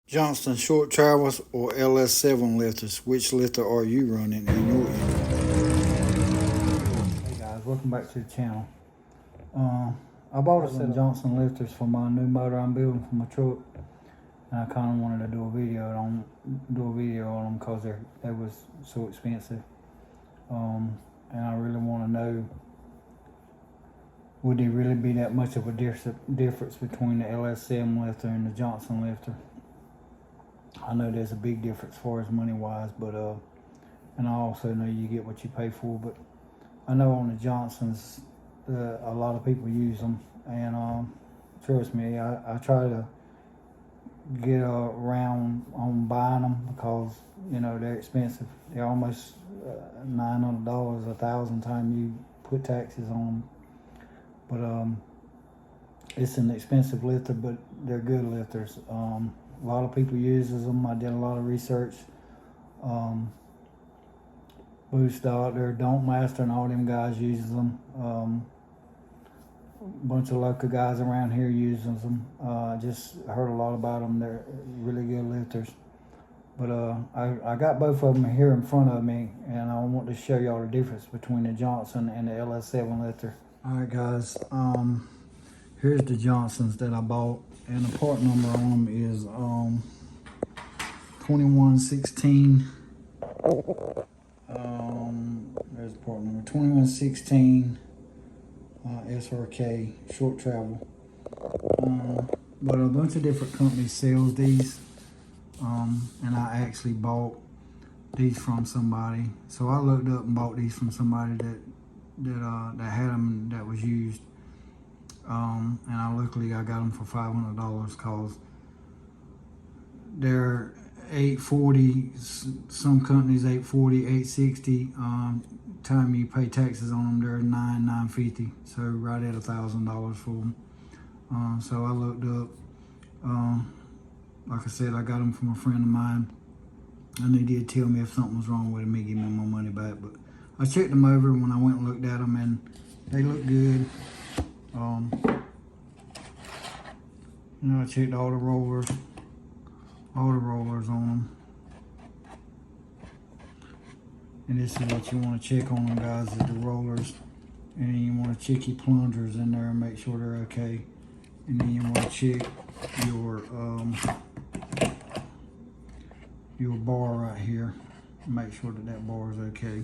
Johonson short travels or LS7 lifters? Which lifter are you running in your engine? Hey guys, welcome back to the channel. I bought some Johonson lifters for my new motor I'm building for my truck, and I kind of wanted to do a video on them because they was so expensive. And I really want to know, would there really be that much of a difference between the LS7 lifter and the Johonson lifter? I know there's a big difference as far as money wise, but and I also know you get what you pay for. But I know on the Johonsons, a lot of people use them, and trust me, I try to get around on buying them because they're expensive. They're almost $900, $1,000 times you put taxes on them. But it's an expensive lifter, but they're good lifters. A lot of people uses them. I did a lot of research. Boost Doctor, Don't Master, and all them guys uses them. A bunch of local guys around here uses them. Just heard a lot about them. They're really good lifters. But I got both of them here in front of me, and I want to show y'all the difference between the Johonson and the LS7 lifter. All right, guys. Here's the Johonsons that I bought, and the part number on them is 2116. There's the part number 2116 SRK short travel. But a bunch of different companies sells these, and I actually bought these from somebody. So I looked up and bought these from somebody that had them that was used. And luckily I got them for $500 because they're $840. Some companies $840, $860. Time you pay taxes on them, they're $950. So right at $1,000 for them. So I looked up. Like I said, I got them from a friend of mine, and they did tell me if something was wrong with them, he'd give me my money back. But I checked them over when I went and looked at them, and they look good. I checked all the rollers on them. And this is what you want to check on them, guys, is the rollers. And then you want to check your plungers in there and make sure they're okay. And then you want to check your bar right here. Make sure that bar is okay.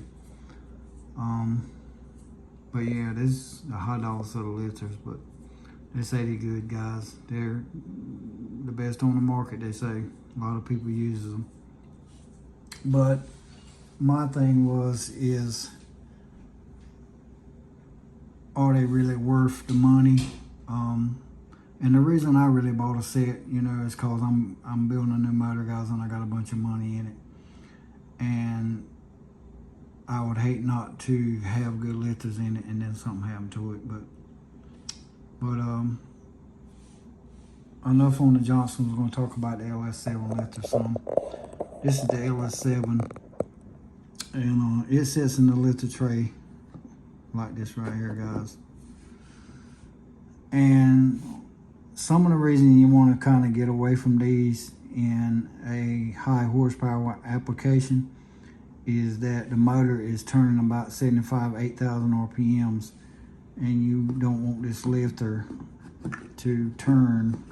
But yeah, this is the high dollar set of lifters, but they say they're good, guys. They're the best on the market, they say. A lot of people use them. But my thing is are they really worth the money? And the reason I really bought a set, is because I'm building a new motor, guys, and I got a bunch of money in it. And I would hate not to have good lifters in it and then something happen to it. But enough on the Johonsons. We're going to talk about the LS7 lifter some. This is the LS7, and it sits in the lifter tray like this right here, guys. And some of the reason you want to kind of get away from these in a high horsepower application is that the motor is turning about 8,000 RPMs, and you don't want this lifter to turn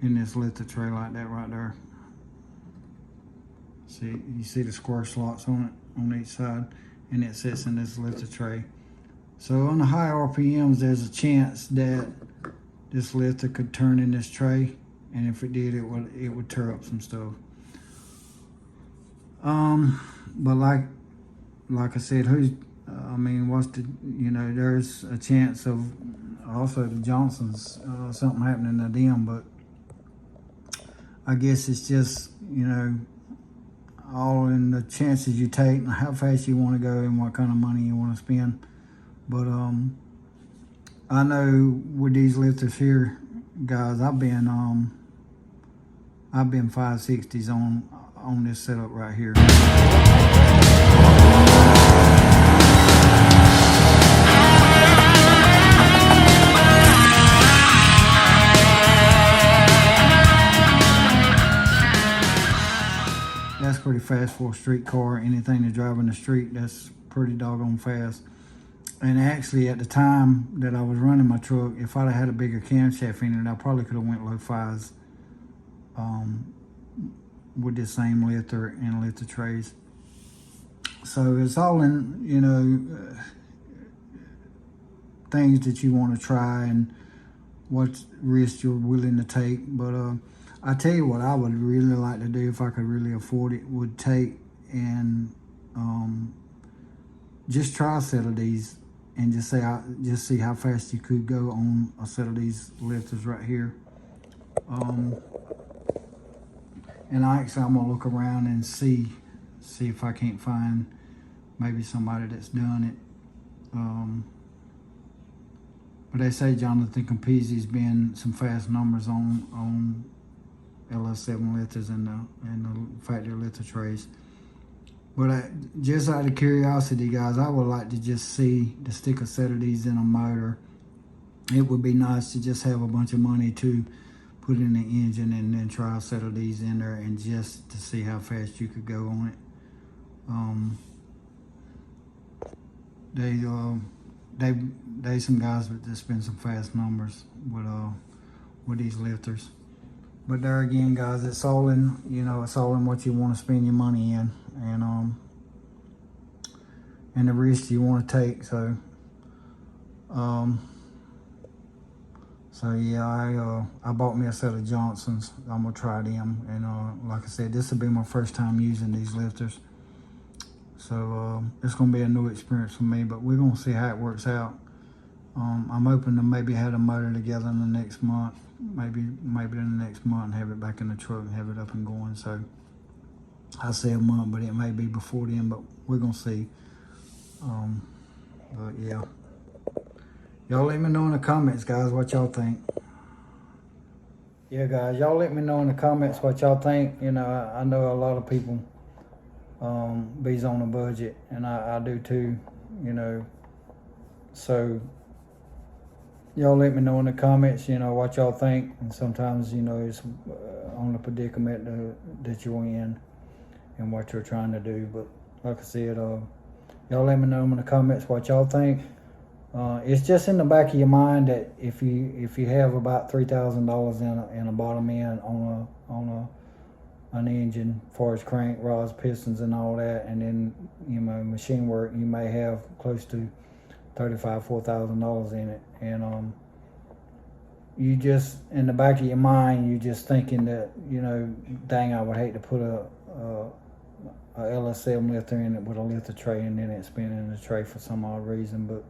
in this lifter tray like that right there. See, you see the square slots on it on each side, and it sits in this lifter tray. So on the high RPMs, there's a chance that this lifter could turn in this tray, and if it did, it would tear up some stuff. But like I said, what's the, there's a chance of also the Johonsons, something happening to them, but I guess it's just, all in the chances you take and how fast you want to go and what kind of money you want to spend. But I know with these lifters here, guys, I've been 560s on this setup right here. pretty fast for a street car. Anything to drive in the street, that's pretty doggone fast. And actually, at the time that I was running my truck, if I'd have had a bigger camshaft in it, I probably could have went low fives with this same lifter and lifter trays. So it's all in, you know, things that you want to try and what risks you're willing to take. But I tell you what I would really like to do if I could really afford it, would take and just try a set of these and just see how fast you could go on a set of these lifters right here. And I'm gonna look around and see if I can't find maybe somebody that's done it. But they say Jonathan Campisi's been some fast numbers on LS7 lifters and the factory lifter trays. But just out of curiosity, guys, I would like to just stick a set of these in a motor. It would be nice to just have a bunch of money to put in the engine and then try a set of these in there and just to see how fast you could go on it. They some guys that spend some fast numbers with these lifters. But there again, guys, it's all in, you know, it's all in what you want to spend your money in and the risk you want to take. So yeah, I bought me a set of Johonsons. I'm gonna try them, and like I said, this will be my first time using these lifters. So it's gonna be a new experience for me, but we're gonna see how it works out. I'm hoping to maybe have the motor together in the next month, maybe in the next month, and have it back in the truck and have it up and going. So I say a month, but it may be before then, but we're gonna see. But yeah, y'all let me know in the comments, guys, what y'all think. Yeah, guys, y'all let me know in the comments what y'all think. You know, I know a lot of people be's on a budget, and I do too, you know. So y'all let me know in the comments, you know, what y'all think. And sometimes, you know, it's on the predicament that you're in and what you're trying to do. But like I said, y'all let me know in the comments what y'all think. It's just in the back of your mind that if you have about $3,000 in a bottom end on an engine, as far as crank, rods, pistons, and all that, and then, you know, machine work, you may have close to $4,000 in it, and you just, in the back of your mind, you just thinking that, you know, dang, I would hate to put a LS7 lifter in it with a lifter tray and then it spinning in the tray for some odd reason. But,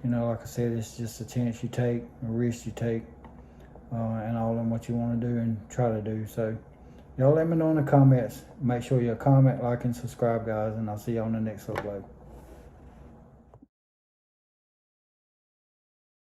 you know, like I said, it's just a chance you take, a risk you take, and all in what you want to do and try to do. So y'all let me know in the comments. Make sure you comment, like, and subscribe, guys, and I'll see you on the next upload.